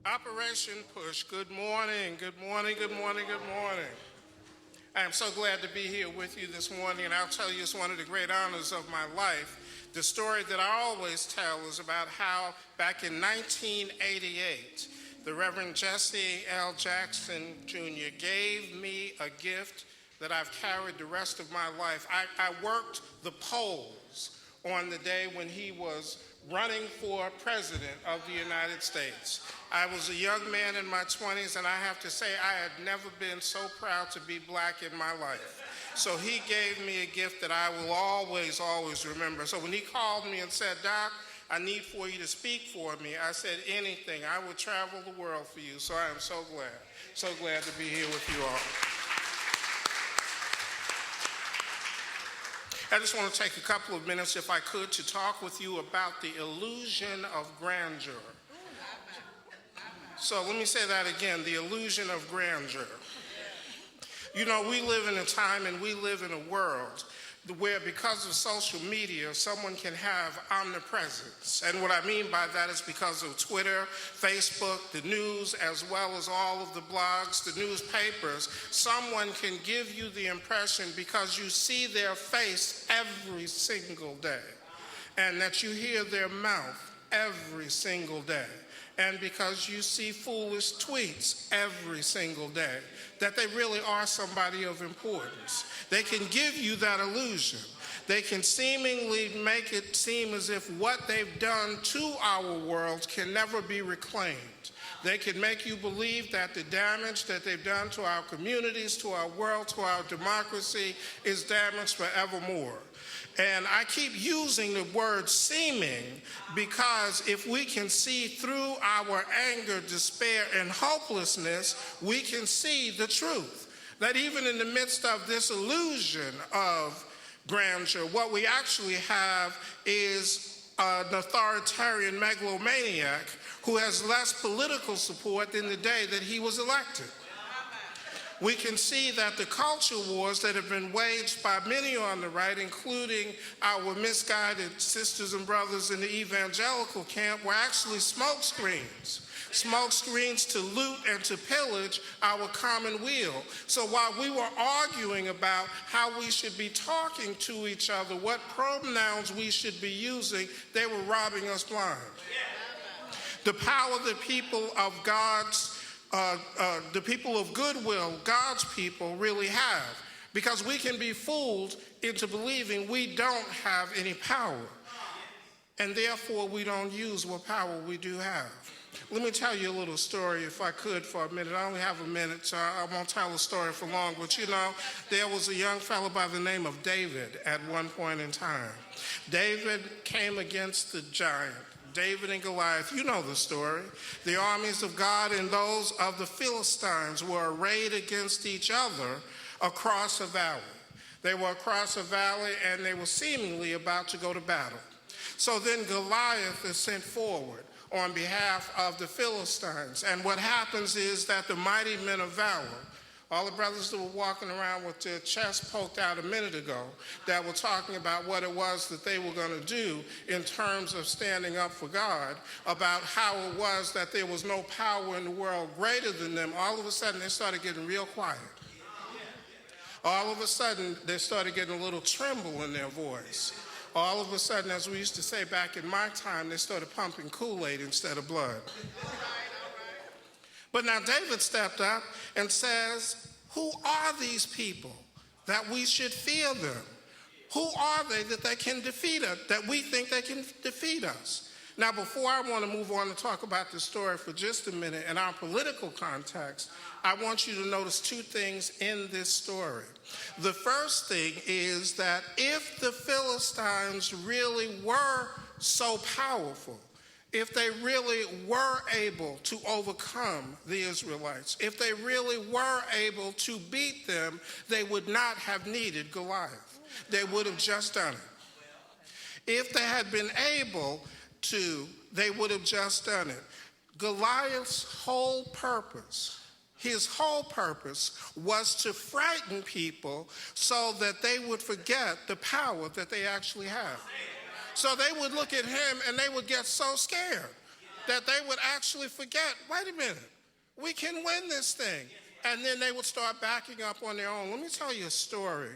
Operation Push, good morning, good morning, good morning, good morning. I am so glad to be here with you this morning, and I'll tell you it's one of the great honors of my life. The story that I always tell is about how back in 1988, the Reverend Jesse L. Jackson Jr. gave me a gift that I've carried the rest of my life. I worked the polls on the day when he was running for president of the United States. I was a young man in my 20s, and I have to say I had never been so proud to be black in my life. So he gave me a gift that I will always, always remember. So when he called me and said, "Doc, I need for you to speak for me," I said, "Anything. I will travel the world for you." So I am so glad to be here with you all. I just want to take a couple of minutes, if I could, to talk with you about the illusion of grandeur. So let me say that again, the illusion of grandeur. You know, we live in a time and we live in a world where, because of social media, someone can have omnipresence. And what I mean by that is because of Twitter, Facebook, the news, as well as all of the blogs, the newspapers, someone can give you the impression, because you see their face every single day, and that you hear their mouth every single day, and because you see foolish tweets every single day, that they really are somebody of importance. They can give you that illusion. They can seemingly make it seem as if what they've done to our world can never be reclaimed. They can make you believe that the damage that they've done to our communities, to our world, to our democracy is damaged forevermore. And I keep using the word seeming because if we can see through our anger, despair, and hopelessness, we can see the truth. That even in the midst of this illusion of grandeur, what we actually have is an authoritarian megalomaniac who has less political support than the day that he was elected. We can see that the culture wars that have been waged by many on the right, including our misguided sisters and brothers in the evangelical camp, were actually smoke screens to loot and to pillage our common weal. So while we were arguing about how we should be talking to each other, what pronouns we should be using, they were robbing us blind. The power that people of the people of goodwill, God's people, really have, because we can be fooled into believing we don't have any power, and therefore we don't use what power we do have. Let me tell you a little story, if I could, for a minute. I only have a minute, so I won't tell a story for long, but you know, there was a young fellow by the name of David at one point in time. David came against the giant. David and Goliath, you know the story. The armies of God and those of the Philistines were arrayed against each other across a valley. They were across a valley and they were seemingly about to go to battle. So then Goliath is sent forward on behalf of the Philistines. And what happens is that the mighty men of valor, all the brothers that were walking around with their chests poked out a minute ago, that were talking about what it was that they were going to do in terms of standing up for God, about how it was that there was no power in the world greater than them, all of a sudden they started getting real quiet. All of a sudden they started getting a little tremble in their voice. All of a sudden, as we used to say back in my time, they started pumping Kool-Aid instead of blood. But now David stepped up and says, who are these people that we should fear them? Who are they that they can defeat us, that we think they can defeat us? Now, before I want to move on and talk about this story for just a minute in our political context, I want you to notice two things in this story. The first thing is that if the Philistines really were so powerful, if they really were able to overcome the Israelites, if they really were able to beat them, they would not have needed Goliath. They would have just done it. If they had been able to, they would have just done it. Goliath's whole purpose, his whole purpose was to frighten people so that they would forget the power that they actually have. So they would look at him and they would get so scared that they would actually forget, wait a minute, we can win this thing. And then they would start backing up on their own. Let me tell you a story,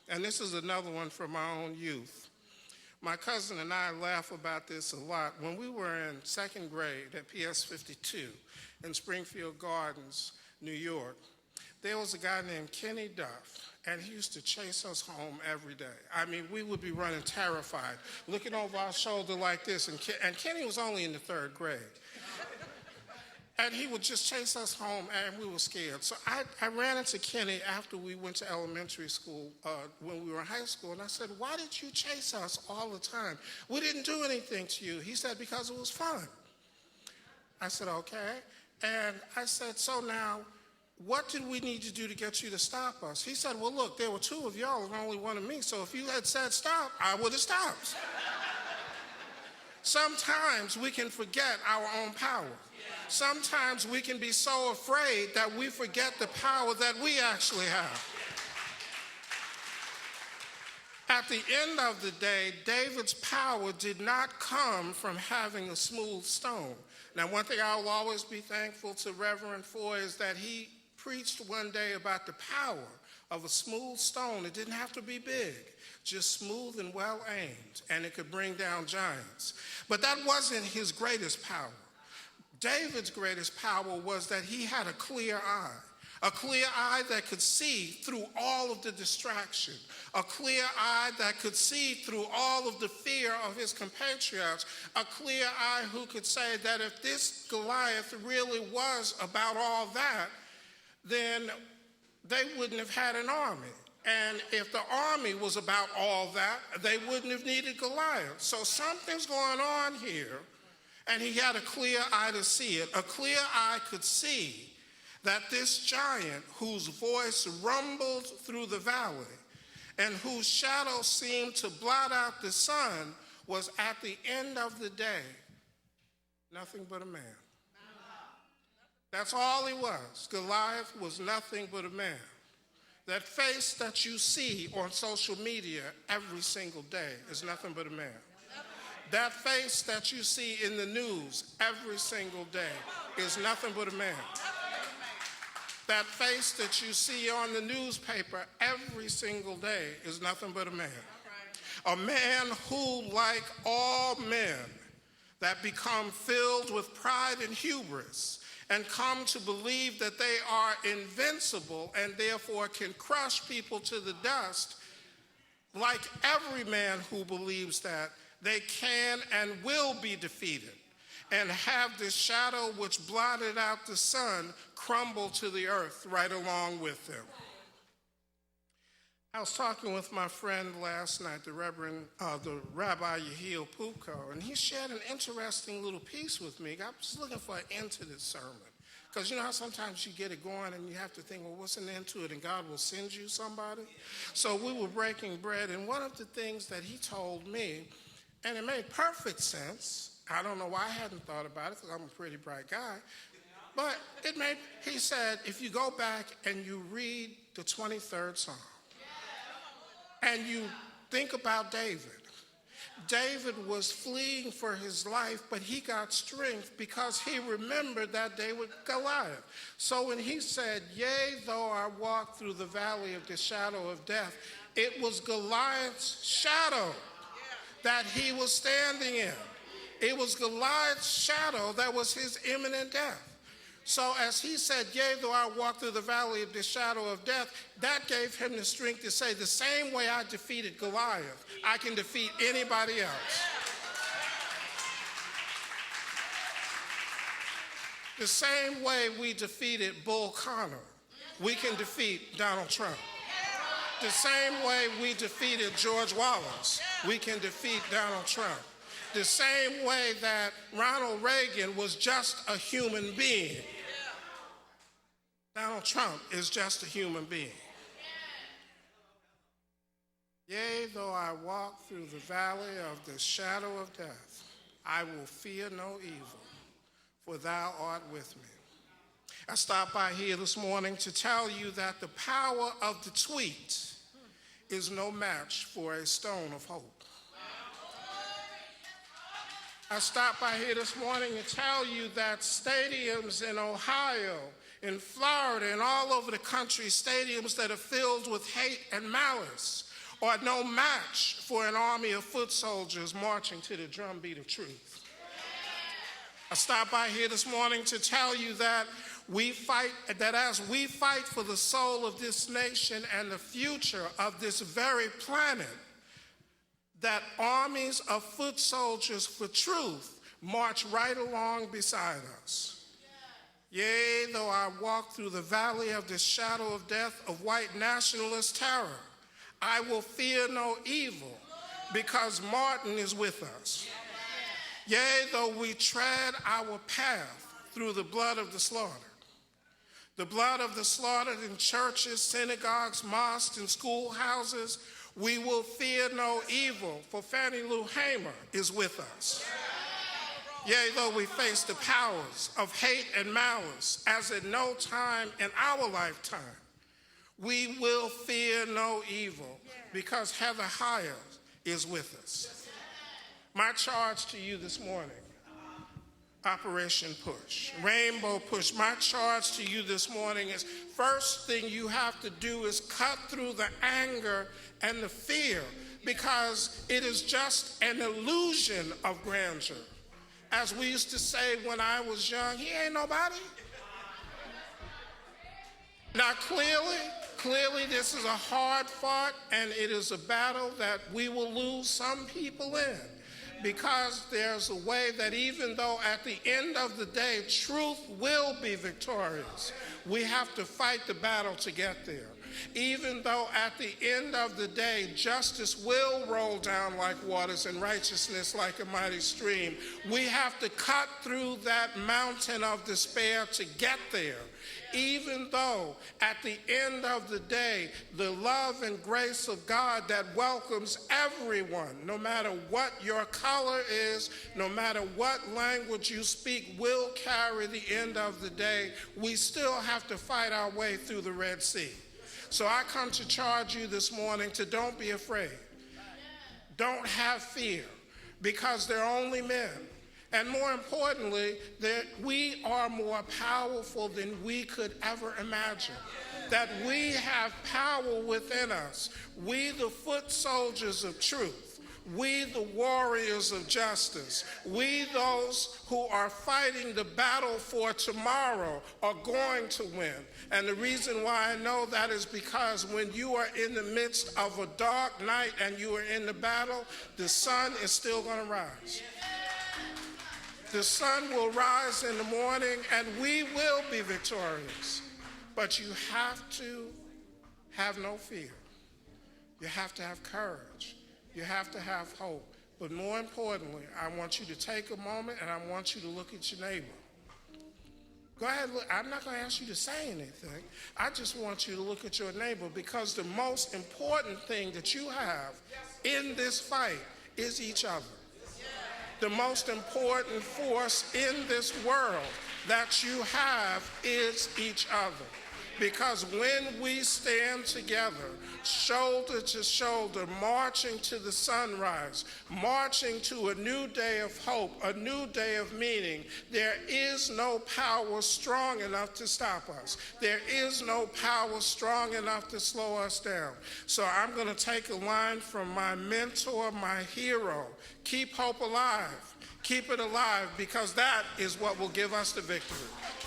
and this is another one from my own youth. My cousin and I laugh about this a lot. When we were in second grade at PS 52 in Springfield Gardens, New York, there was a guy named Kenny Duff, and he used to chase us home every day. I mean, we would be running terrified, looking over our shoulder like this, and Kenny was only in the third grade. And he would just chase us home, and we were scared. So I ran into Kenny after we went to elementary school, when we were in high school, and I said, why did you chase us all the time? We didn't do anything to you. He said, because it was fun. I said, okay. And I said, so now, what did we need to do to get you to stop us? He said, well, look, there were two of y'all and only one of me, so if you had said stop, I would have stopped. Sometimes we can forget our own power. Sometimes we can be so afraid that we forget the power that we actually have. At the end of the day, David's power did not come from having a smooth stone. Now, one thing I will always be thankful to Reverend for is that he preached one day about the power of a smooth stone. It didn't have to be big, just smooth and well aimed, and it could bring down giants. But that wasn't his greatest power. David's greatest power was that he had a clear eye that could see through all of the distraction, a clear eye that could see through all of the fear of his compatriots, a clear eye who could say that if this Goliath really was about all that, then they wouldn't have had an army. And if the army was about all that, they wouldn't have needed Goliath. So something's going on here. And he had a clear eye to see it. A clear eye could see that this giant, whose voice rumbled through the valley and whose shadow seemed to blot out the sun, was at the end of the day nothing but a man. That's all he was. Goliath was nothing but a man. That face that you see on social media every single day is nothing but a man. That face that you see in the news every single day is nothing but a man. That face that you see on the newspaper every single day is nothing but a man. A man who, like all men, that become filled with pride and hubris and come to believe that they are invincible and therefore can crush people to the dust, like every man who believes that, they can and will be defeated and have this shadow which blotted out the sun crumble to the earth right along with them. I was talking with my friend last night, the Rabbi Yehiel Puko, and he shared an interesting little piece with me. I was looking for an end to this sermon. Because you know how sometimes you get it going and you have to think, well, what's an end to it? And God will send you somebody. So we were breaking bread, and one of the things that he told me, and it made perfect sense. I don't know why I hadn't thought about it, because I'm a pretty bright guy. But he said, if you go back and you read the 23rd Psalm, and you think about David, David was fleeing for his life, but he got strength because he remembered that day with Goliath. So when he said, yea, though I walk through the valley of the shadow of death, it was Goliath's shadow that he was standing in. It was Goliath's shadow that was his imminent death. So as he said, yea, though I walk through the valley of the shadow of death, that gave him the strength to say, the same way I defeated Goliath, I can defeat anybody else. The same way we defeated Bull Connor, we can defeat Donald Trump. The same way we defeated George Wallace, we can defeat Donald Trump. The same way that Ronald Reagan was just a human being, Donald Trump is just a human being. Yea, though I walk through the valley of the shadow of death, I will fear no evil, for thou art with me. I stopped by here this morning to tell you that the power of the tweet is no match for a stone of hope. I stopped by here this morning to tell you that stadiums in Ohio, in Florida, and all over the country, stadiums that are filled with hate and malice are no match for an army of foot soldiers marching to the drumbeat of truth. I stopped by here this morning to tell you that as we fight for the soul of this nation and the future of this very planet, that armies of foot soldiers for truth march right along beside us. Yea, though I walk through the valley of the shadow of death of white nationalist terror, I will fear no evil, because Martin is with us. Yea, though we tread our path through the blood of the slaughtered. The blood of the slaughtered in churches, synagogues, mosques, and schoolhouses, we will fear no evil, for Fannie Lou Hamer is with us. Yea, though we face the powers of hate and malice, as at no time in our lifetime, we will fear no evil, because Heather Hyers is with us. My charge to you this morning, Operation Push, Rainbow Push, my charge to you this morning is, first thing you have to do is cut through the anger and the fear, because it is just an illusion of grandeur. As we used to say when I was young, he ain't nobody. Now clearly this is a hard fought, and it is a battle that we will lose some people in, because there's a way that even though at the end of the day truth will be victorious, we have to fight the battle to get there. Even though at the end of the day justice will roll down like waters and righteousness like a mighty stream, we have to cut through that mountain of despair to get there. Even though at the end of the day, the love and grace of God that welcomes everyone, no matter what your color is, no matter what language you speak, will carry the end of the day, we still have to fight our way through the Red Sea. So I come to charge you this morning to don't be afraid. Don't have fear, because they're only men. And more importantly, that we are more powerful than we could ever imagine. That we have power within us. We, the foot soldiers of truth. We, the warriors of justice. We, those who are fighting the battle for tomorrow, are going to win. And the reason why I know that is because when you are in the midst of a dark night and you are in the battle, the sun is still going to rise. The sun will rise in the morning, and we will be victorious. But you have to have no fear. You have to have courage. You have to have hope. But more importantly, I want you to take a moment, and I want you to look at your neighbor. Go ahead, look. I'm not going to ask you to say anything. I just want you to look at your neighbor, because the most important thing that you have in this fight is each other. The most important force in this world that you have is each other. Because when we stand together, shoulder to shoulder, marching to the sunrise, marching to a new day of hope, a new day of meaning, there is no power strong enough to stop us. There is no power strong enough to slow us down. So I'm going to take a line from my mentor, my hero. Keep hope alive. Keep it alive, because that is what will give us the victory.